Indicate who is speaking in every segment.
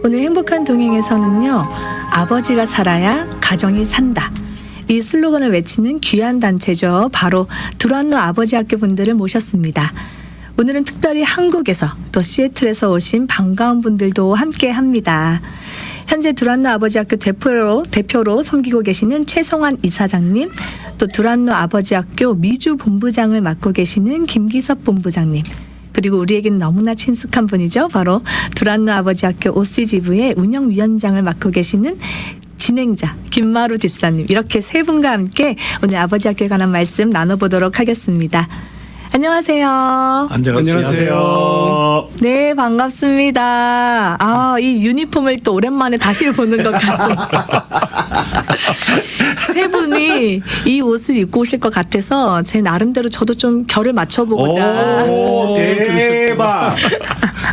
Speaker 1: 오늘 행복한 동행에서는요, 아버지가 살아야 가정이 산다, 이 슬로건을 외치는 귀한 단체죠. 바로 두란노 아버지 학교 분들을 모셨습니다. 오늘은 특별히 한국에서 또 시애틀에서 오신 반가운 분들도 함께 합니다. 현재 두란노 아버지 학교 대표로 섬기고 계시는 최성환 이사장님, 또 두란노 아버지 학교 미주 본부장을 맡고 계시는 김기섭 본부장님, 그리고 우리에겐 너무나 친숙한 분이죠. 바로 두란노 아버지 학교 OC지부의 운영위원장을 맡고 계시는 진행자 김마루 집사님, 이렇게 세 분과 함께 오늘 아버지 학교에 관한 말씀 나눠보도록 하겠습니다. 안녕하세요.
Speaker 2: 안녕하세요.
Speaker 1: 네, 반갑습니다. 이 유니폼을 또 오랜만에 다시 보는 것 같습니다. 세 분이 이 옷을 입고 오실 것 같아서 제 나름대로 저도 좀 결을 맞춰보고자.
Speaker 2: 오, 대박.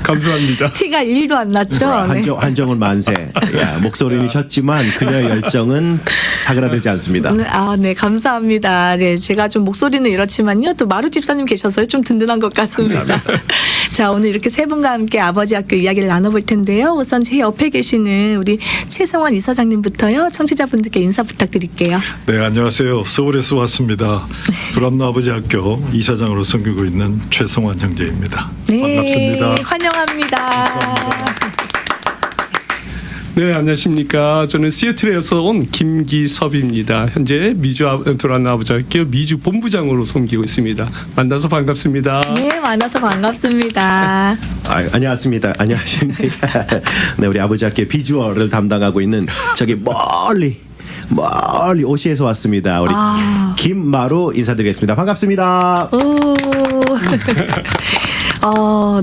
Speaker 2: 감사합니다.
Speaker 1: 티가 1도 안 났죠? 네.
Speaker 2: 한정은 만세. 야, 목소리는 셨지만 그녀의 열정은 사그라들지 않습니다.
Speaker 1: 네, 감사합니다. 네, 제가 좀 목소리는 이렇지만요, 또 마루 집사님 계셔서 좀 든든한 것 같습니다. 자, 오늘 이렇게 세 분과 함께 아버지 학교 이야기를 나눠볼 텐데요. 우선 제 옆에 계시는 우리 최성환 이사장님부터요, 청취자분들께 인사 부탁드릴게요.
Speaker 3: 네, 안녕하세요. 서울에서 왔습니다. 두란노 아버지 학교 이사장으로 섬기고 있는 최성환 형제입니다.
Speaker 1: 네,
Speaker 3: 반갑습니다.
Speaker 1: 환영합니다.
Speaker 4: 네, 안녕하십니까. 저는 시애틀에서 온 김기섭입니다. 현재 두란노 아버지 학교 미주 본부장으로 섬기고 있습니다. 만나서 반갑습니다.
Speaker 1: 네, 만나서 반갑습니다.
Speaker 2: 안녕하십니까. 네, 우리 아버지 학교 비주얼을 담당하고 있는 저기 멀리 오시에서 왔습니다. 우리 김마루 인사드리겠습니다. 반갑습니다.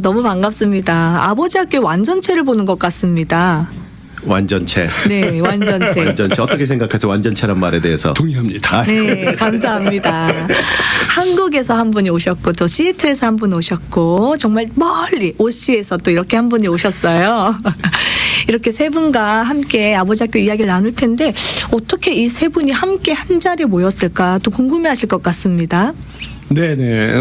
Speaker 1: 너무 반갑습니다. 아버지 학교 완전체를 보는 것 같습니다.
Speaker 2: 완전체.
Speaker 1: 네, 완전체.
Speaker 2: 완전체. 어떻게 생각하세요? 완전체란 말에 대해서.
Speaker 4: 동의합니다.
Speaker 1: 네, 감사합니다. 한국에서 한 분이 오셨고, 또 시애틀에서 한 분 오셨고, 정말 멀리 OC에서 또 이렇게 한 분이 오셨어요. 이렇게 세 분과 함께 아버지 학교 이야기를 나눌 텐데, 어떻게 이 세 분이 함께 한 자리에 모였을까 또 궁금해하실 것 같습니다.
Speaker 4: 네네.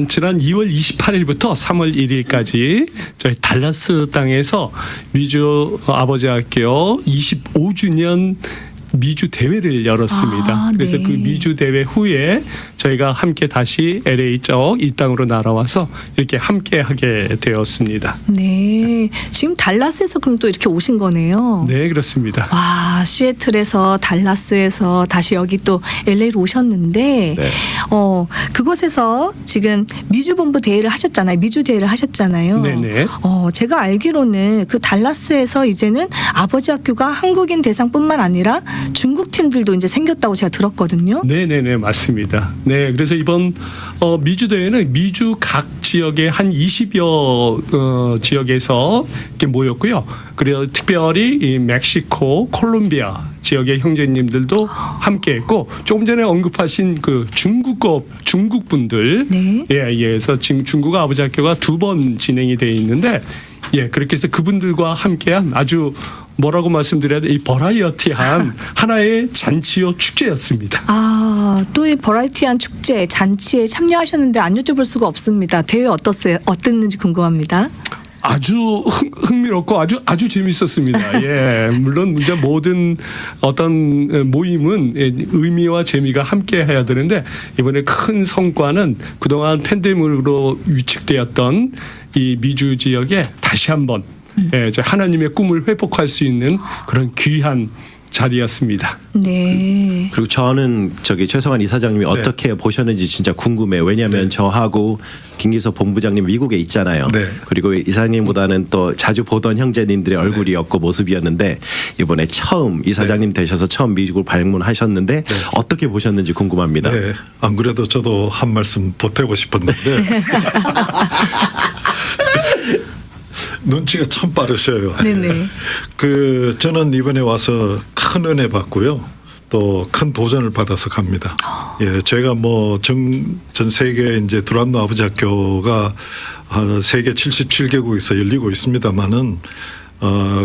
Speaker 4: 지난 2월 28일부터 3월 1일까지 저희 달라스 땅에서 미주 아버지 학교 25주년 미주 대회를 열었습니다. 그래서
Speaker 1: 네.
Speaker 4: 그 미주 대회 후에 저희가 함께 다시 LA 쪽 이 땅으로 날아와서 이렇게 함께 하게 되었습니다.
Speaker 1: 네, 지금 달라스에서 그럼 또 이렇게 오신 거네요.
Speaker 4: 네, 그렇습니다.
Speaker 1: 와, 시애틀에서 달라스에서 다시 여기 또 LA로 오셨는데,
Speaker 2: 네.
Speaker 1: 그곳에서 지금 미주본부 대회를 하셨잖아요. 미주 대회를 하셨잖아요.
Speaker 4: 네네.
Speaker 1: 제가 알기로는 그 달라스에서 이제는 아버지 학교가 한국인 대상뿐만 아니라 중국 팀들도 이제 생겼다고 제가 들었거든요.
Speaker 4: 네네네, 맞습니다. 네, 그래서 이번 미주 대회는 미주 각 지역의 한 20여 지역에서 이렇게 모였고요. 그리고 특별히 이 멕시코, 콜롬비아 지역의 형제님들도 함께했고, 조금 전에 언급하신 그 중국 분들,
Speaker 1: 네.
Speaker 4: 그래서 지금 중국 아버지 학교가 2번 진행이 돼 있는데, 그렇게 해서 그분들과 함께한 아주 뭐라고 말씀드려야 돼? 이 버라이어티한 하나의 잔치요 축제였습니다.
Speaker 1: 또 이 버라이티한 축제, 잔치에 참여하셨는데 안 여쭤볼 수가 없습니다. 대회 어땠는지 궁금합니다.
Speaker 4: 아주 흥미롭고 아주 재밌었습니다. 물론 이제 모든 어떤 모임은 의미와 재미가 함께 해야 되는데, 이번에 큰 성과는 그동안 팬데믹으로 위축되었던 이 미주 지역에 다시 한번 하나님의 꿈을 회복할 수 있는 그런 귀한 자리였습니다.
Speaker 1: 네.
Speaker 2: 그리고 저는 저기 최성환 이사장님이 어떻게 보셨는지 진짜 궁금해요. 왜냐하면 저하고 김기섭 본부장님 미국에 있잖아요.
Speaker 3: 네.
Speaker 2: 그리고 이사장님보다는 또 자주 보던 형제님들의 얼굴이었고 모습이었는데, 이번에 처음 이사장님 되셔서 처음 미국을 방문하셨는데 어떻게 보셨는지 궁금합니다.
Speaker 3: 네, 안 그래도 저도 한 말씀 보태고 싶었는데 눈치가 참 빠르셔요.
Speaker 1: 네네.
Speaker 3: 저는 이번에 와서 큰 은혜 받고요. 또 큰 도전을 받아서 갑니다. 제가 전 세계 이제 두란노 아버지 학교가 세계 77개국에서 열리고 있습니다만은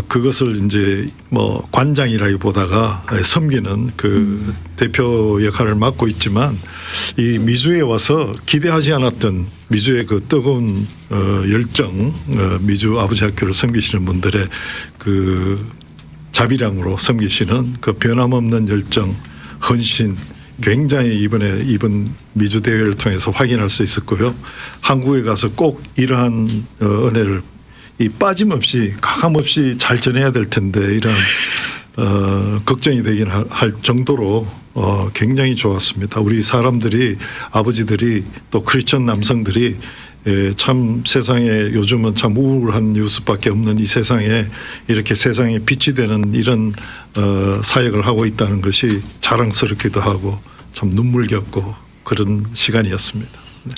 Speaker 3: 그것을 이제 뭐 관장이라기보다가 섬기는 그 대표 역할을 맡고 있지만 이 미주에 와서 기대하지 않았던 미주의 그 뜨거운 열정, 미주 아버지 학교를 섬기시는 분들의 그 자비량으로 섬기시는 그 변함없는 열정, 헌신, 굉장히 이번 미주 대회를 통해서 확인할 수 있었고요. 한국에 가서 꼭 이러한 은혜를 이 빠짐없이 가감없이 잘 전해야 될 텐데 이런 걱정이 되긴 할 정도로 굉장히 좋았습니다. 우리 사람들이 아버지들이 또 크리스천 남성들이 참 세상에 요즘은 참 우울한 뉴스밖에 없는 이 세상에 이렇게 세상에 빛이 되는 이런 사역을 하고 있다는 것이 자랑스럽기도 하고 참 눈물겹고 그런 시간이었습니다. 네.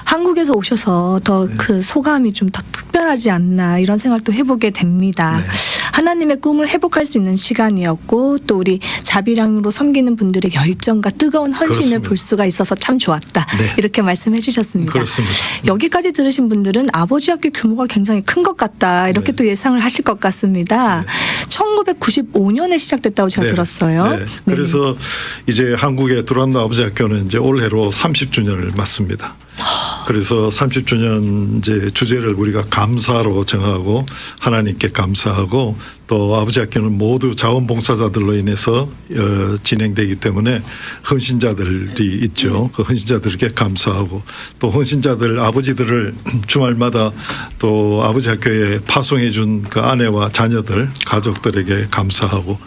Speaker 1: 한국에서 오셔서 더 그 소감이 좀 더 특별하지 않나 이런 생각도 해보게 됩니다.
Speaker 3: 네.
Speaker 1: 하나님의 꿈을 회복할 수 있는 시간이었고 또 우리 자비량으로 섬기는 분들의 열정과 뜨거운 헌신을
Speaker 3: 그렇습니다.
Speaker 1: 볼 수가 있어서 참 좋았다.
Speaker 3: 네.
Speaker 1: 이렇게 말씀해 주셨습니다.
Speaker 3: 그렇습니다.
Speaker 1: 여기까지 들으신 분들은 아버지 학교 규모가 굉장히 큰 것 같다. 이렇게
Speaker 3: 네.
Speaker 1: 또 예상을 하실 것 같습니다. 1995년에 시작됐다고 제가
Speaker 3: 네.
Speaker 1: 들었어요.
Speaker 3: 네. 그래서 이제 한국의 두란노 아버지 학교는 이제 올해로 30주년을 맞습니다. 그래서 30주년 이제 주제를 우리가 감사로 정하고 하나님께 감사하고 또 아버지 학교는 모두 자원봉사자들로 인해서 진행되기 때문에 헌신자들이 있죠. 그 헌신자들에게 감사하고 또 헌신자들 아버지들을 주말마다 또 아버지 학교에 파송해 준 그 아내와 자녀들 가족들에게 감사하고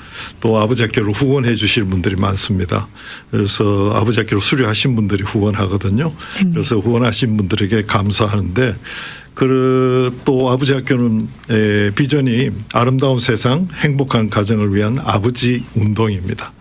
Speaker 3: 또 아버지 학교를 후원해 주실 분들이 많습니다. 그래서 아버지 학교를 수료하신 분들이 후원하거든요. 그래서 후원하신 분들에게 감사하는데 또 아버지 학교는 비전이 아름다운 세상 행복한 가정을 위한 아버지 운동입니다.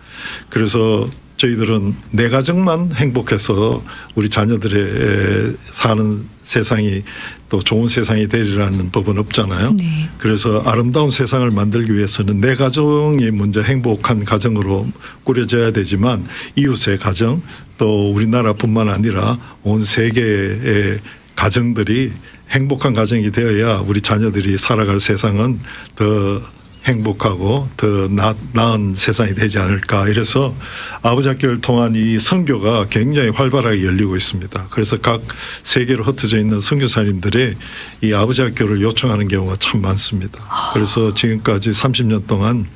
Speaker 3: 그래서 저희들은 내 가정만 행복해서 우리 자녀들의 사는 세상이 또 좋은 세상이 되리라는 법은 없잖아요.
Speaker 1: 네.
Speaker 3: 그래서 아름다운 세상을 만들기 위해서는 내 가정이 먼저 행복한 가정으로 꾸려져야 되지만 이웃의 가정 또 우리나라뿐만 아니라 온 세계의 가정들이 행복한 가정이 되어야 우리 자녀들이 살아갈 세상은 더 행복하고 더 나은 세상이 되지 않을까. 이래서 아버지 학교를 통한 이 선교가 굉장히 활발하게 열리고 있습니다. 그래서 각 세계로 흩어져 있는 선교사님들이 이 아버지 학교를 요청하는 경우가 참 많습니다. 그래서 지금까지 30년 동안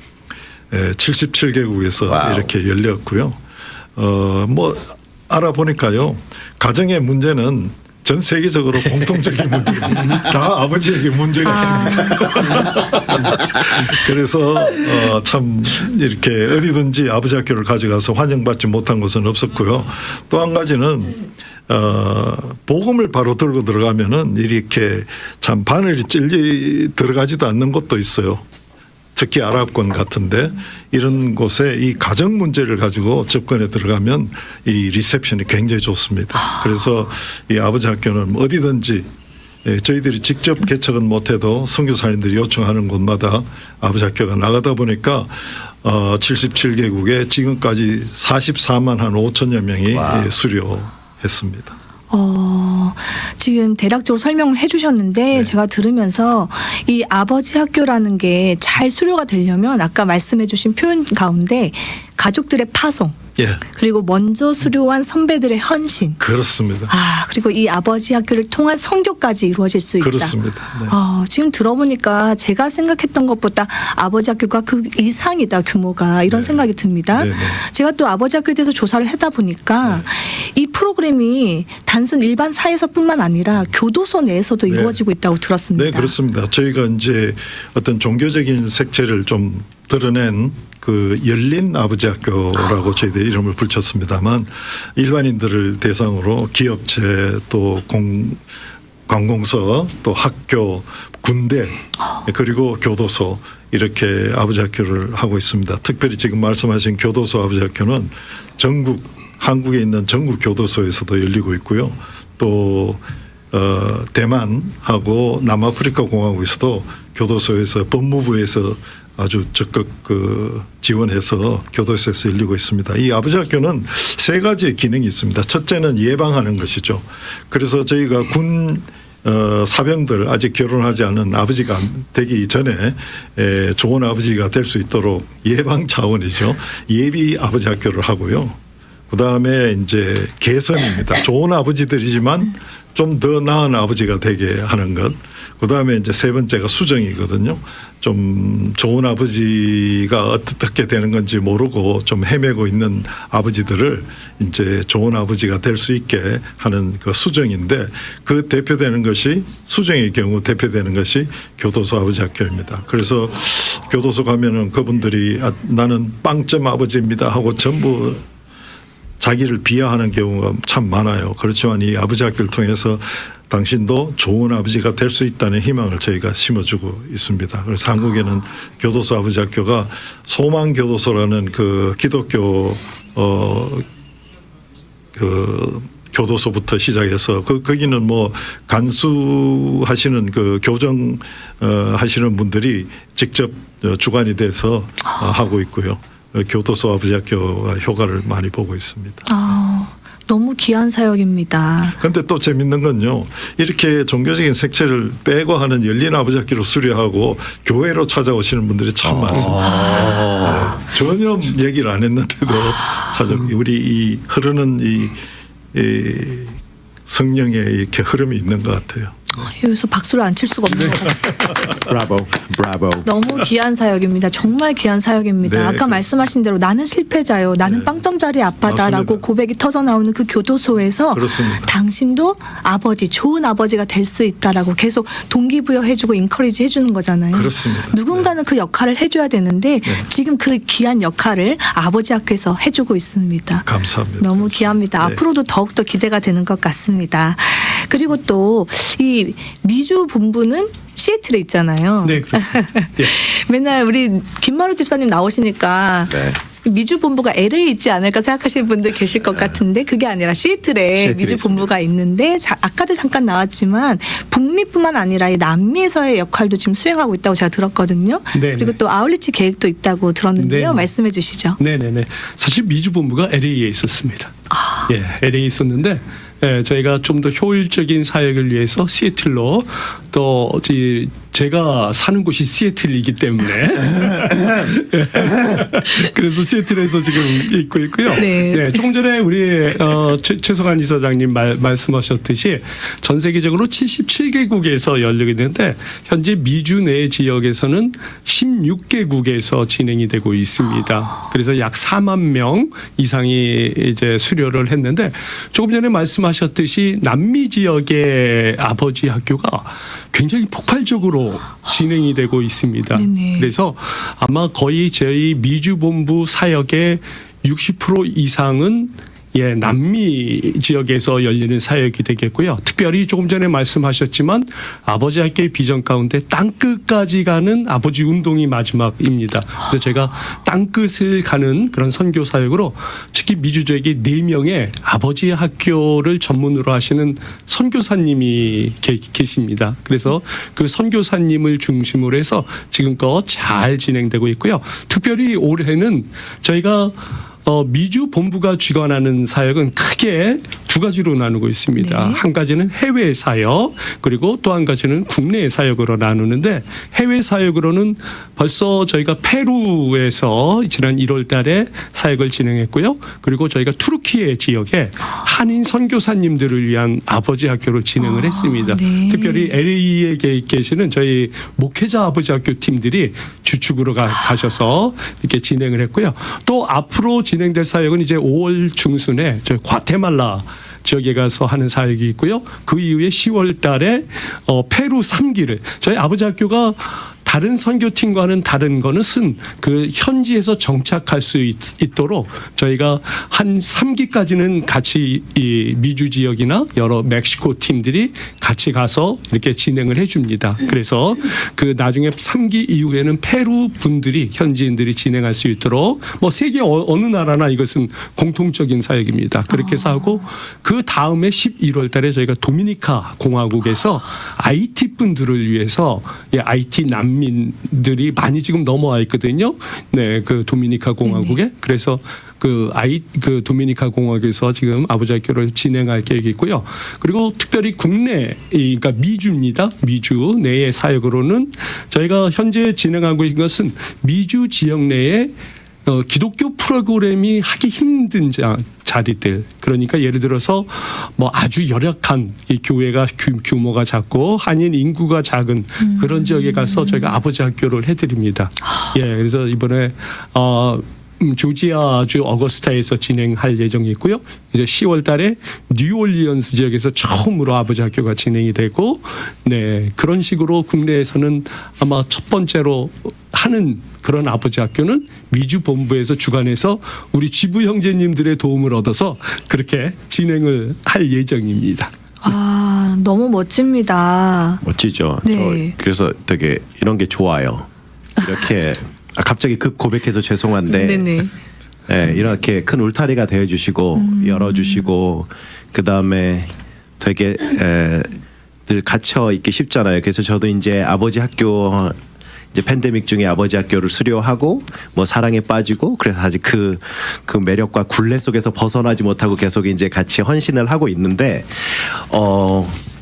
Speaker 3: 77개국에서
Speaker 2: 와우.
Speaker 3: 이렇게 열렸고요. 뭐 알아보니까요. 가정의 문제는 전 세계적으로 공통적인 문제입니다. 다 아버지에게 문제가 있습니다. 그래서 참 이렇게 어디든지 아버지 학교를 가져가서 환영받지 못한 곳은 없었고요. 또 한 가지는 복음을 바로 들고 들어가면은 이렇게 참 바늘이 들어가지도 않는 곳도 있어요. 특히 아랍권 같은데 이런 곳에 이 가정 문제를 가지고 접근에 들어가면 이 리셉션이 굉장히 좋습니다. 그래서 이 아버지 학교는 어디든지 저희들이 직접 개척은 못해도 선교사님들이 요청하는 곳마다 아버지 학교가 나가다 보니까 77개국에 지금까지 44만 한 5천여 명이 수료했습니다.
Speaker 1: 지금 대략적으로 설명을 해주셨는데
Speaker 3: 네.
Speaker 1: 제가 들으면서 이 아버지 학교라는 게 잘 수료가 되려면 아까 말씀해주신 표현 가운데 가족들의 파송
Speaker 3: 예,
Speaker 1: 그리고 먼저 수료한 선배들의 헌신
Speaker 3: 그렇습니다.
Speaker 1: 그리고 이 아버지 학교를 통한 선교까지 이루어질 수 있다.
Speaker 3: 그렇습니다. 네.
Speaker 1: 지금 들어보니까 제가 생각했던 것보다 아버지 학교가 그 이상이다 규모가 이런
Speaker 3: 네.
Speaker 1: 생각이 듭니다.
Speaker 3: 네, 네.
Speaker 1: 제가 또 아버지 학교에 대해서 조사를 하다 보니까 이 프로그램이 단순 일반 사회에서뿐만 아니라 교도소 내에서도
Speaker 3: 네.
Speaker 1: 이루어지고 있다고 들었습니다.
Speaker 3: 네, 그렇습니다. 저희가 이제 어떤 종교적인 색채를 좀 드러낸 그 열린 아버지 학교라고 저희들이 이름을 붙였습니다만 일반인들을 대상으로 기업체 또 관공서 또 학교 군대 그리고 교도소 이렇게 아버지 학교를 하고 있습니다. 특별히 지금 말씀하신 교도소 아버지 학교는 전국 한국에 있는 전국 교도소에서도 열리고 있고요. 또 대만하고 남아프리카 공화국에서도 교도소에서 법무부에서 아주 적극 지원해서 교도소에서 열리고 있습니다. 이 아버지 학교는 세 가지의 기능이 있습니다. 첫째는 예방하는 것이죠. 그래서 저희가 군 사병들 아직 결혼하지 않은 아버지가 되기 전에 좋은 아버지가 될 수 있도록 예방 차원이죠. 예비 아버지 학교를 하고요. 그다음에 이제 개선입니다. 좋은 아버지들이지만 좀 더 나은 아버지가 되게 하는 것. 그다음에 이제 세 번째가 수정이거든요. 좀 좋은 아버지가 어떻게 되는 건지 모르고 좀 헤매고 있는 아버지들을 이제 좋은 아버지가 될 수 있게 하는 그 수정인데, 그 대표되는 것이, 수정의 경우 대표되는 것이 교도소 아버지 학교입니다. 그래서 교도소 가면은 그분들이 나는 빵점 아버지입니다 하고 전부 자기를 비하하는 경우가 참 많아요. 그렇지만 이 아버지 학교를 통해서 당신도 좋은 아버지가 될 수 있다는 희망을 저희가 심어주고 있습니다. 그래서 한국에는 교도소 아버지 학교가 소망교도소라는 그 기독교 그 교도소부터 시작해서 거기는 뭐 간수하시는 그 교정 하시는 분들이 직접 주관이 돼서 하고 있고요. 교도소 아버지 학교가 효과를 많이 보고 있습니다.
Speaker 1: 너무 귀한 사역입니다.
Speaker 3: 그런데 또 재밌는 건요, 이렇게 종교적인 색채를 빼고 하는 열린 아버지 학교를 수료하고 교회로 찾아오시는 분들이 참 많습니다. 네. 전혀 얘기를 안 했는데도 우리 이 흐르는 이 성령의 이렇게 흐름이 있는 것 같아요.
Speaker 1: 여기서 박수를 안 칠 수가 없는 것 같아요.
Speaker 2: 브라보, 브라보.
Speaker 1: 너무 귀한 사역입니다. 정말 귀한 사역입니다.
Speaker 3: 네,
Speaker 1: 아까 말씀하신 대로 나는 실패자요, 나는 빵점짜리 아빠다라고
Speaker 3: 맞습니다.
Speaker 1: 고백이 터져 나오는 그 교도소에서
Speaker 3: 그렇습니다.
Speaker 1: 당신도 아버지, 좋은 아버지가 될 수 있다라고 계속 동기부여해주고 인커리지 해주는 거잖아요.
Speaker 3: 그렇습니다.
Speaker 1: 누군가는 그 역할을 해줘야 되는데 지금 그 귀한 역할을 아버지 학교에서 해주고 있습니다.
Speaker 3: 감사합니다.
Speaker 1: 너무 귀합니다.
Speaker 3: 네.
Speaker 1: 앞으로도 더욱더 기대가 되는 것 같습니다. 그리고 또 이 미주 본부는 시애틀에 있잖아요.
Speaker 4: 네, 그렇습니다. 예.
Speaker 1: 맨날 우리 김마루 집사님 나오시니까
Speaker 2: 네.
Speaker 1: 미주 본부가 LA에 있지 않을까 생각하시는 분들 계실 것 같은데 그게 아니라 시애틀에 미주
Speaker 2: 있습니다.
Speaker 1: 본부가 있는데 아까도 잠깐 나왔지만 북미뿐만 아니라 이 남미에서의 역할도 지금 수행하고 있다고 제가 들었거든요.
Speaker 4: 네네.
Speaker 1: 그리고 또 아울리치 계획도 있다고 들었는데요.
Speaker 4: 네네.
Speaker 1: 말씀해 주시죠.
Speaker 4: 네네네. 사실 미주 본부가 LA에 있었습니다. 예, LA에 있었는데 저희가 좀 더 효율적인 사역을 위해서 시애틀로, 또 제가 사는 곳이 시애틀이기 때문에 그래서 시애틀에서 지금 있고 있고요.
Speaker 1: 네.
Speaker 4: 조금 전에 우리 최성환 이사장님 말씀하셨듯이 전 세계적으로 77개국에서 열리게 되는데 현재 미주 내 지역에서는 16개국에서 진행이 되고 있습니다. 그래서 약 4만 명 이상이 이제 수료를 했는데, 조금 전에 말씀하셨듯이 남미 지역의 아버지 학교가 굉장히 폭발적으로 진행이 되고 있습니다.
Speaker 1: 네네.
Speaker 4: 그래서 아마 거의 저희 미주 본부 사역의 60% 이상은 남미 지역에서 열리는 사역이 되겠고요. 특별히 조금 전에 말씀하셨지만 아버지 학교의 비전 가운데 땅끝까지 가는 아버지 운동이 마지막입니다. 그래서 제가 땅끝을 가는 그런 선교 사역으로 특히 미주 지역에 4명의 아버지 학교를 전문으로 하시는 선교사님이 계십니다. 그래서 그 선교사님을 중심으로 해서 지금껏 잘 진행되고 있고요. 특별히 올해는 저희가 미주 본부가 주관하는 사역은 크게 2가지로 나누고 있습니다.
Speaker 1: 네.
Speaker 4: 한 가지는 해외 사역, 그리고 또 한 가지는 국내 사역으로 나누는데, 해외 사역으로는 벌써 저희가 페루에서 지난 1월 달에 사역을 진행했고요. 그리고 저희가 투르키예 지역에 한인 선교사님들을 위한 아버지 학교를 진행을 했습니다.
Speaker 1: 네.
Speaker 4: 특별히 LA에 계시는 저희 목회자 아버지 학교 팀들이 주축으로 가셔서 이렇게 진행을 했고요. 또 앞으로 진행될 사역은 이제 5월 중순에 저희 과테말라 지역에 가서 하는 사역이 있고요. 그 이후에 10월 달에 페루 3기를, 저희 아버지 학교가 다른 선교팀과는 다른 거는 그 현지에서 정착할 수 있도록 저희가 한 3기까지는 같이 이 미주 지역이나 여러 멕시코 팀들이 같이 가서 이렇게 진행을 해줍니다. 그래서 그 나중에 3기 이후에는 페루 분들이, 현지인들이 진행할 수 있도록, 뭐 세계 어느 나라나 이것은 공통적인 사역입니다. 그렇게 해서 하고, 그 다음에 11월 달에 저희가 도미니카 공화국에서 IT 분들을 위해서 IT 남미 이민들이 많이 지금 넘어와 있거든요. 네, 그 도미니카 공화국에. 그래서 그 도미니카 공화국에서 지금 아버지 학교를 진행할 계획이 있고요. 그리고 특별히 국내, 그러니까 미주입니다. 미주 내의 사역으로는 저희가 현재 진행하고 있는 것은 미주 지역 내에 기독교 프로그램이 하기 힘든 자리들, 그러니까 예를 들어서 뭐 아주 열악한 이 교회가 규모가 작고 한인 인구가 작은 그런 지역에 가서 저희가 아버지 학교를 해드립니다. 예, 그래서 이번에 조지아주 어거스타에서 진행할 예정이 있고요. 이제 10월 달에 뉴올리언스 지역에서 처음으로 아버지 학교가 진행이 되고, 네, 그런 식으로 국내에서는 아마 첫 번째로 하는 그런 아버지 학교는 미주 본부에서 주관해서 우리 지부 형제님들의 도움을 얻어서 그렇게 진행을 할 예정입니다.
Speaker 1: 아, 너무 멋집니다.
Speaker 2: 멋지죠.
Speaker 1: 네.
Speaker 2: 그래서 되게 이런 게 좋아요. 이렇게 갑자기 급 고백해서 죄송한데
Speaker 1: 네네.
Speaker 2: 예, 이렇게 큰 울타리가 되어주시고 열어주시고 그 다음에 되게 늘 갇혀 있기 쉽잖아요. 그래서 저도 이제 아버지 학교 이제 팬데믹 중에 아버지 학교를 수료하고 뭐 사랑에 빠지고 그래서 아직 그 매력과 굴레 속에서 벗어나지 못하고 계속 이제 같이 헌신을 하고 있는데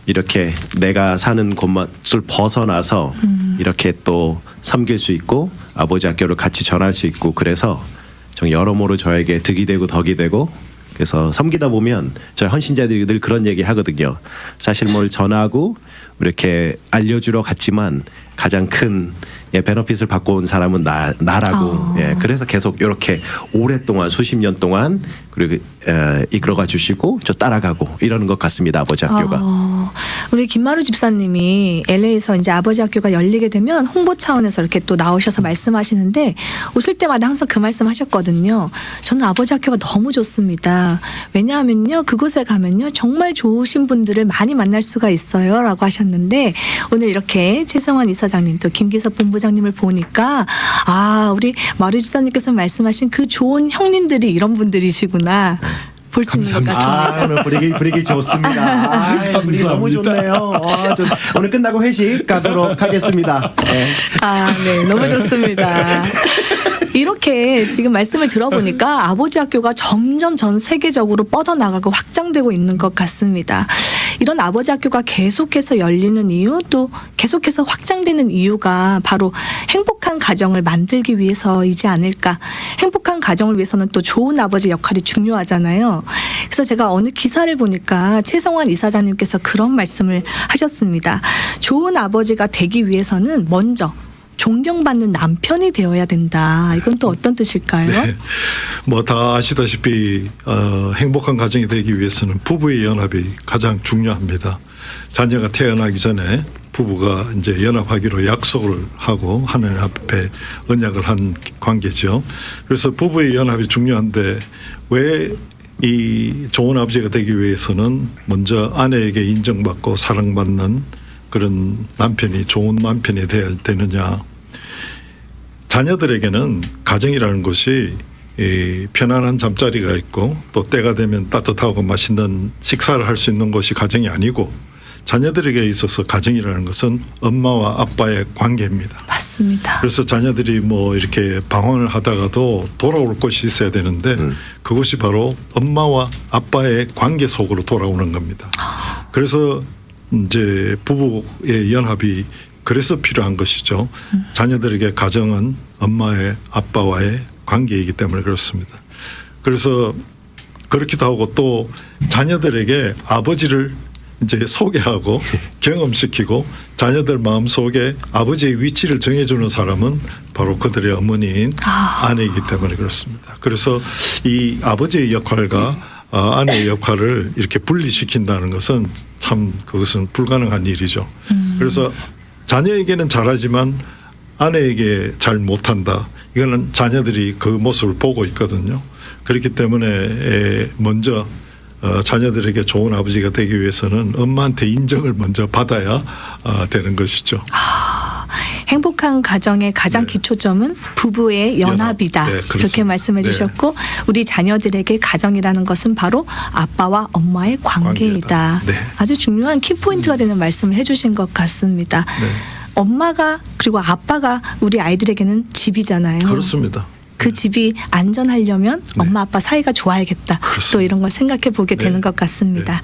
Speaker 2: 이렇게 내가 사는 곳을 벗어나서 이렇게 또 섬길 수 있고 아버지 학교를 같이 전할 수 있고 그래서 좀 여러모로 저에게 득이 되고 덕이 되고 그래서 섬기다 보면 저희 헌신자들이 늘 그런 얘기 하거든요. 사실 뭘 전하고 이렇게 알려주러 갔지만 가장 큰 베너핏을 받고 온 사람은 나라고. 예, 그래서 계속 이렇게 오랫동안 수십 년 동안 그리고 이끌어가 주시고 저 따라가고 이러는 것 같습니다. 아버지 학교가.
Speaker 1: 우리 김마루 집사님이 LA에서 이제 아버지 학교가 열리게 되면 홍보 차원에서 이렇게 또 나오셔서 말씀하시는데 오실 때마다 항상 그 말씀하셨거든요. 저는 아버지 학교가 너무 좋습니다. 왜냐하면요 그곳에 가면요 정말 좋으신 분들을 많이 만날 수가 있어요라고 하셨는데 오늘 이렇게 최성환 이사장님 또 김기섭 본부장님을 보니까 우리 마루 집사님께서 말씀하신 그 좋은 형님들이 이런 분들이시구나. 볼 수 있는 것 같습니다.
Speaker 2: 분위기 좋습니다. 분위기 너무 좋네요. 오늘 끝나고 회식 가도록 하겠습니다. 네.
Speaker 1: 네, 너무 좋습니다. 이렇게 지금 말씀을 들어보니까 아버지 학교가 점점 전 세계적으로 뻗어나가고 확장되고 있는 것 같습니다. 이런 아버지 학교가 계속해서 열리는 이유 또 계속해서 확장되는 이유가 바로 행복한 가정을 만들기 위해서이지 않을까. 행복한 가정을 위해서는 또 좋은 아버지 역할이 중요하잖아요. 그래서 제가 어느 기사를 보니까 최성환 이사장님께서 그런 말씀을 하셨습니다. 좋은 아버지가 되기 위해서는 먼저 존경받는 남편이 되어야 된다. 이건 또 어떤 뜻일까요?
Speaker 3: 네. 뭐 다 아시다시피 행복한 가정이 되기 위해서는 부부의 연합이 가장 중요합니다. 자녀가 태어나기 전에 부부가 이제 연합하기로 약속을 하고 하나님 앞에 언약을 한 관계죠. 그래서 부부의 연합이 중요한데 왜 이 좋은 아버지가 되기 위해서는 먼저 아내에게 인정받고 사랑받는 그런 남편이 좋은 남편이 되어야 되느냐. 자녀들에게는 가정이라는 것이 편안한 잠자리가 있고 또 때가 되면 따뜻하고 맛있는 식사를 할 수 있는 것이 가정이 아니고 자녀들에게 있어서 가정이라는 것은 엄마와 아빠의 관계입니다.
Speaker 1: 맞습니다.
Speaker 3: 그래서 자녀들이 뭐 이렇게 방황을 하다가도 돌아올 곳이 있어야 되는데 그것이 바로 엄마와 아빠의 관계 속으로 돌아오는 겁니다. 그래서 이제 부부의 연합이 그래서 필요한 것이죠. 자녀들에게 가정은 엄마의 아빠와의 관계이기 때문에 그렇습니다. 그래서 그렇기도 하고 또 자녀들에게 아버지를 이제 소개하고 경험시키고 자녀들 마음속에 아버지의 위치를 정해주는 사람은 바로 그들의 어머니인 아내이기 때문에 그렇습니다. 그래서 이 아버지의 역할과 아내의 역할을 이렇게 분리시킨다는 것은 참 그것은 불가능한 일이죠. 그래서 자녀에게는 잘하지만 아내에게 잘 못한다. 이거는 자녀들이 그 모습을 보고 있거든요. 그렇기 때문에 먼저 자녀들에게 좋은 아버지가 되기 위해서는 엄마한테 인정을 먼저 받아야 되는 것이죠.
Speaker 1: 행복한 가정의 가장 기초점은 부부의 연합이다.
Speaker 3: 네,
Speaker 1: 그렇게 말씀해 주셨고 우리 자녀들에게 가정이라는 것은 바로 아빠와 엄마의 관계이다.
Speaker 3: 네.
Speaker 1: 아주 중요한 키포인트가 되는 말씀을 해 주신 것 같습니다.
Speaker 3: 네.
Speaker 1: 엄마가 그리고 아빠가 우리 아이들에게는 집이잖아요.
Speaker 3: 그렇습니다.
Speaker 1: 그 집이 안전하려면 엄마 아빠 사이가 좋아야겠다.
Speaker 3: 그렇습니다.
Speaker 1: 또 이런 걸 생각해 보게 되는 것 같습니다.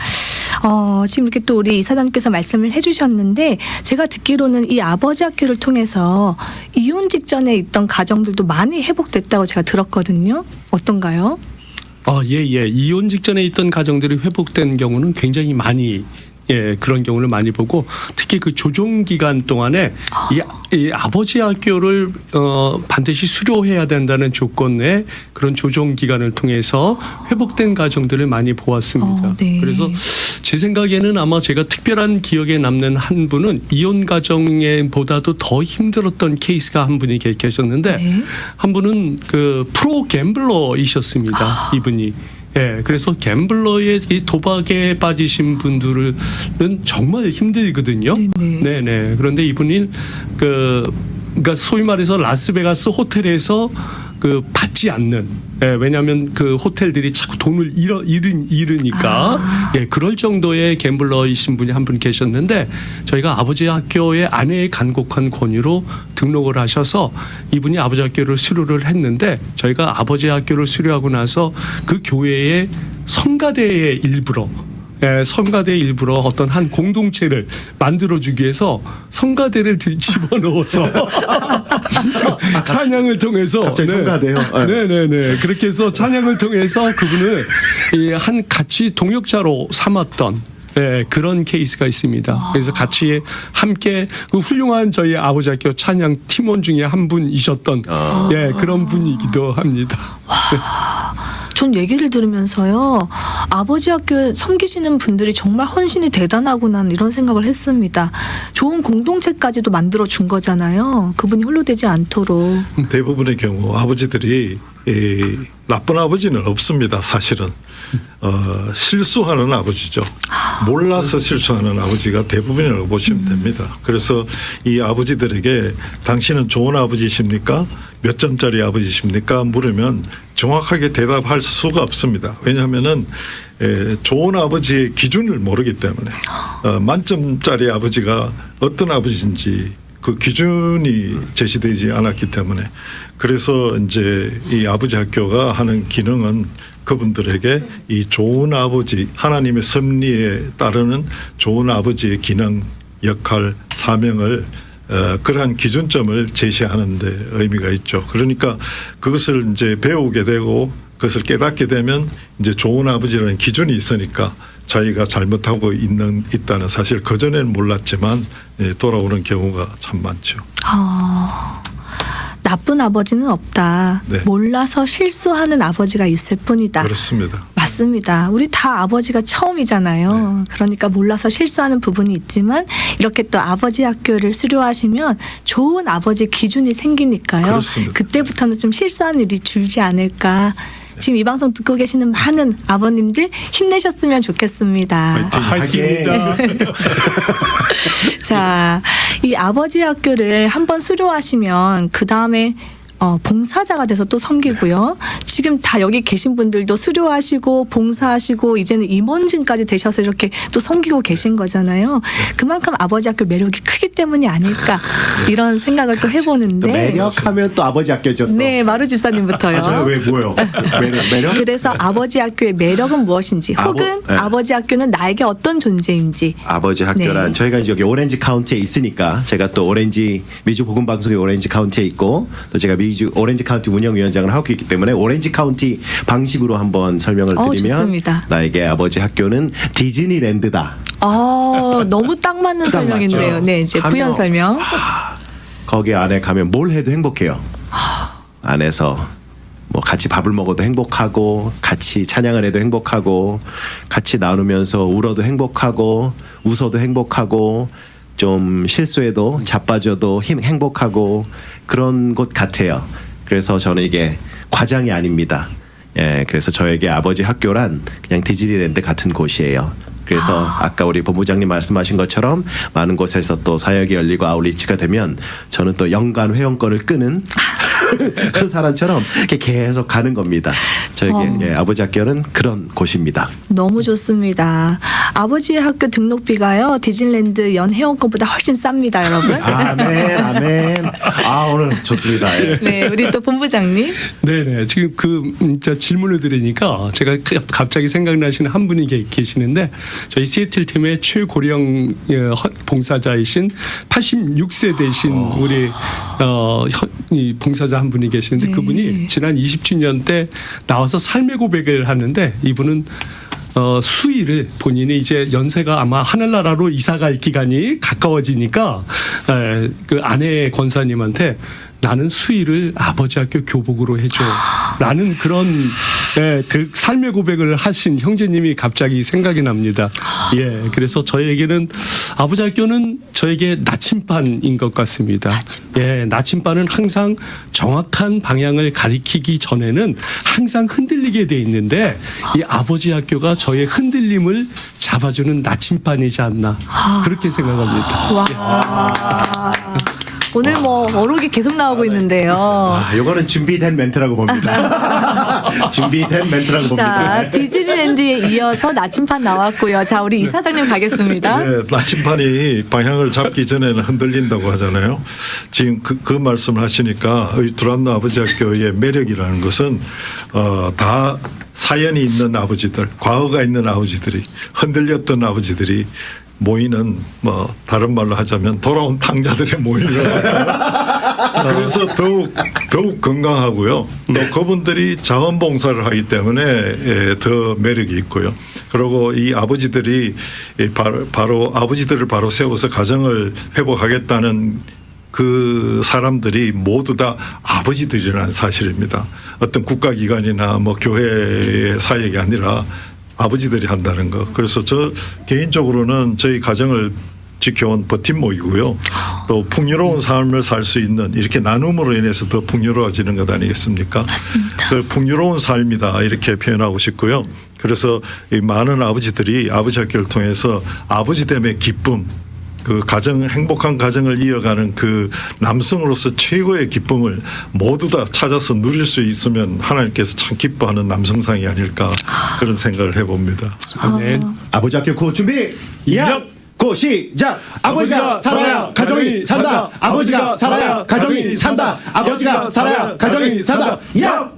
Speaker 1: 지금 이렇게 또 우리 이사장님께서 말씀을 해주셨는데 제가 듣기로는 이 아버지 학교를 통해서 이혼 직전에 있던 가정들도 많이 회복됐다고 제가 들었거든요. 어떤가요?
Speaker 4: 예. 이혼 직전에 있던 가정들이 회복된 경우는 굉장히 많이 그런 경우를 많이 보고 특히 그 조정 기간 동안에 이 아버지 학교를 반드시 수료해야 된다는 조건의 그런 조정 기간을 통해서 회복된 가정들을 많이 보았습니다.
Speaker 1: 네.
Speaker 4: 그래서 제 생각에는 아마 제가 특별한 기억에 남는 한 분은 이혼 가정에 보다도 더 힘들었던 케이스가 한 분이 계셨는데
Speaker 1: 네.
Speaker 4: 한 분은 그 프로 갬블러이셨습니다. 이분이. 그래서 갬블러의 이 도박에 빠지신 분들은 정말 힘들거든요. 네네. 그런데 이분이 그러니까 소위 말해서 라스베가스 호텔에서 그 받지 않는 왜냐하면 그 호텔들이 자꾸 돈을 잃으니까 그럴 정도의 갬블러이신 분이 한 분 계셨는데 저희가 아버지 학교의 아내의 간곡한 권유로 등록을 하셔서 이분이 아버지 학교를 수료를 했는데 저희가 아버지 학교를 수료하고 나서 그 교회의 성가대의 일부러 성가대 일부러 어떤 한 공동체를 만들어주기 위해서 성가대를 집어넣어서 찬양을 통해서
Speaker 2: 갑자기 성가대요?
Speaker 4: 네네네 그렇게 해서 찬양을 통해서 그분을 한 같이 동역자로 삼았던 그런 케이스가 있습니다. 그래서 같이 함께 그 훌륭한 저희 아버지 학교 찬양 팀원 중에 한 분이셨던 그런 분이기도 합니다.
Speaker 1: 전 얘기를 들으면서요. 아버지 학교에 섬기시는 분들이 정말 헌신이 대단하구나 이런 생각을 했습니다. 좋은 공동체까지도 만들어준 거잖아요. 그분이 홀로 되지 않도록.
Speaker 3: 대부분의 경우 아버지들이 나쁜 아버지는 없습니다. 사실은 실수하는 아버지죠. 몰라서 실수하는 아버지가 대부분이라고 보시면 됩니다. 그래서 이 아버지들에게 당신은 좋은 아버지십니까? 몇 점짜리 아버지십니까? 물으면 정확하게 대답할 수가 없습니다. 왜냐하면은 좋은 아버지의 기준을 모르기 때문에 만점짜리 아버지가 어떤 아버지인지 그 기준이 제시되지 않았기 때문에 그래서 이제 이 아버지 학교가 하는 기능은 그분들에게 이 좋은 아버지 하나님의 섭리에 따르는 좋은 아버지의 기능, 역할, 사명을 그러한 기준점을 제시하는 데 의미가 있죠. 그러니까 그것을 이제 배우게 되고 그것을 깨닫게 되면 이제 좋은 아버지라는 기준이 있으니까 자기가 잘못하고 있다는 사실 그전에는 몰랐지만 돌아오는 경우가 참 많죠.
Speaker 1: 나쁜 아버지는 없다.
Speaker 3: 네.
Speaker 1: 몰라서 실수하는 아버지가 있을 뿐이다.
Speaker 3: 그렇습니다.
Speaker 1: 맞습니다. 우리 다 아버지가 처음이잖아요. 그러니까 몰라서 실수하는 부분이 있지만 이렇게 또 아버지 학교를 수료하시면 좋은 아버지 기준이 생기니까요.
Speaker 3: 그렇습니다.
Speaker 1: 그때부터는 좀 실수하는 일이 줄지 않을까. 지금 이 방송 듣고 계시는 많은 아버님들 힘내셨으면 좋겠습니다.
Speaker 4: 화이팅입니다.
Speaker 1: 자, 이 아버지 학교를 한번 수료하시면 그 다음에 봉사자가 돼서 또 섬기고요. 지금 다 여기 계신 분들도 수료하시고 봉사하시고 이제는 임원진까지 되셔서 이렇게 또 섬기고 계신 거잖아요. 그만큼 아버지 학교 매력이 크기 때문이 아닐까 이런 생각을 또 해보는데.
Speaker 2: 매력하면 또 아버지 학교죠. 또.
Speaker 1: 네, 마루 집사님부터요.
Speaker 2: 저 왜 뭐요? 매력?
Speaker 1: 그래서 아버지 학교의 매력은 무엇인지 혹은 아버지 학교는 나에게 어떤 존재인지.
Speaker 2: 아버지 학교란
Speaker 1: 네.
Speaker 2: 저희가 이제 여기 오렌지 카운티에 있으니까 제가 또 미주 복음 방송이 오렌지 카운티에 있고 또 제가 미주 오렌지 카운티 운영위원장을 하고 있기 때문에 오렌지 카운티 방식으로 한번 설명을 드리면
Speaker 1: 좋습니다.
Speaker 2: 나에게 아버지 학교는 디즈니랜드다.
Speaker 1: 너무 딱 맞는
Speaker 2: 딱
Speaker 1: 설명인데요.
Speaker 2: 맞죠?
Speaker 1: 네, 이제 부연
Speaker 2: 가면,
Speaker 1: 설명.
Speaker 2: 거기 안에 가면 뭘 해도 행복해요. 안에서 뭐 같이 밥을 먹어도 행복하고 같이 찬양을 해도 행복하고 같이 나누면서 울어도 행복하고 웃어도 행복하고 좀 실수해도 자빠져도 행복하고 그런 곳 같아요. 그래서 저는 이게 과장이 아닙니다. 그래서 저에게 아버지 학교란 그냥 디즈니랜드 같은 곳이에요. 그래서 아까 우리 본부장님 말씀하신 것처럼 많은 곳에서 또 사역이 열리고 아웃리치가 되면 저는 또 연간 회원권을 끄는 그 사람처럼 이렇게 계속 가는 겁니다. 저에게 예, 아버지 학교는 그런 곳입니다.
Speaker 1: 너무 좋습니다. 아버지 학교 등록비가요 디즈니랜드 연 회원권보다 훨씬 쌉니다, 여러분.
Speaker 2: 아멘, 아멘. 아 오늘 좋습니다. 예.
Speaker 1: 네, 우리 또 본부장님.
Speaker 4: 네네. 지금 그 진짜 질문을 들으니까 제가 갑자기 생각나시는 한 분이 계시는데 저희 시애틀 팀의 최고령 봉사자이신 86세 되신 우리 이 봉사자 한 분이 계시는데
Speaker 1: 네.
Speaker 4: 그분이 지난 20주년 때 나와서 삶의 고백을 하는데 이분은 수의를 본인이 이제 연세가 아마 하늘나라로 이사갈 기간이 가까워지니까 그 아내 권사님한테 나는 수의를 아버지 학교 교복으로 해줘. 라는 그런 그 삶의 고백을 하신 형제님이 갑자기 생각이 납니다. 예, 그래서 저에게는 아버지 학교는 저에게 나침반인 것 같습니다. 예, 나침반은 항상 정확한 방향을 가리키기 전에는 항상 흔들리게 돼 있는데 이 아버지 학교가 저의 흔들림을 잡아주는 나침반이지 않나 그렇게 생각합니다.
Speaker 1: 와. 오늘 뭐 어록이 계속 나오고 있는데요.
Speaker 2: 아, 요거는 준비된 멘트라고 봅니다. 준비된 멘트라고 봅니다.
Speaker 1: 자, 디즈니랜드에 이어서 나침반 나왔고요. 자, 우리 이사장님 가겠습니다.
Speaker 3: 네, 나침반이 방향을 잡기 전에는 흔들린다고 하잖아요. 지금 그 말씀을 하시니까 이 두란노 아버지 학교의 매력이라는 것은 다 사연이 있는 아버지들, 과거가 있는 아버지들이 흔들렸던 아버지들이 모이는 뭐 다른 말로 하자면 돌아온 탕자들의 모임이라고 할까요? 그래서 더욱 건강하고요. 또 그분들이 자원봉사를 하기 때문에 더 매력이 있고요. 그리고 이 아버지들이 바로 아버지들을 바로 세워서 가정을 회복하겠다는 그 사람들이 모두 다 아버지들이라는 사실입니다. 어떤 국가기관이나 뭐 교회의 사역이 아니라 아버지들이 한다는 거. 그래서 저 개인적으로는 저희 가정을 지켜온 버팀목이고요. 또 풍요로운 삶을 살 수 있는 이렇게 나눔으로 인해서 더 풍요로워지는 것 아니겠습니까?
Speaker 1: 맞습니다.
Speaker 3: 그 풍요로운 삶이다 이렇게 표현하고 싶고요. 그래서 이 많은 아버지들이 아버지 학교를 통해서 아버지됨의 기쁨, 그 가정 행복한 가정을 이어가는 그 남성으로서 최고의 기쁨을 모두 다 찾아서 누릴 수 있으면 하나님께서 참 기뻐하는 남성상이 아닐까 그런 생각을 해봅니다.
Speaker 4: 아멘.
Speaker 2: 아버지 학교 구 준비 야! 고 시작. 아버지가 살아야 가정이 산다. 아버지가 살아야 가정이 산다. 아버지가 살아야 가정이 산다. 야!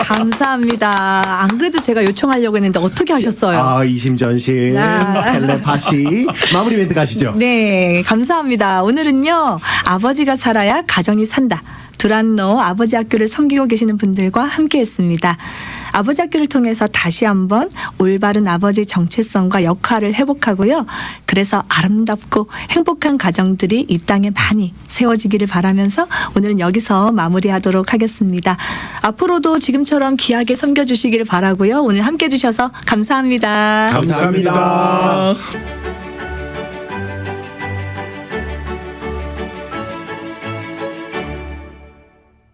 Speaker 1: 감사합니다. 안 그래도 제가 요청하려고 했는데 어떻게 하셨어요?
Speaker 2: 아 이심전심
Speaker 1: 야.
Speaker 2: 텔레파시 마무리 멘트 가시죠.
Speaker 1: 네, 감사합니다. 오늘은요, 아버지가 살아야 가정이 산다. 두란노 아버지 학교를 섬기고 계시는 분들과 함께 했습니다. 아버지 학교를 통해서 다시 한번 올바른 아버지 정체성과 역할을 회복하고요. 그래서 아름답고 행복한 가정들이 이 땅에 많이 세워지기를 바라면서 오늘은 여기서 마무리하도록 하겠습니다. 앞으로도 지금처럼 귀하게 섬겨주시기를 바라고요. 오늘 함께 해주셔서 감사합니다.
Speaker 2: 감사합니다.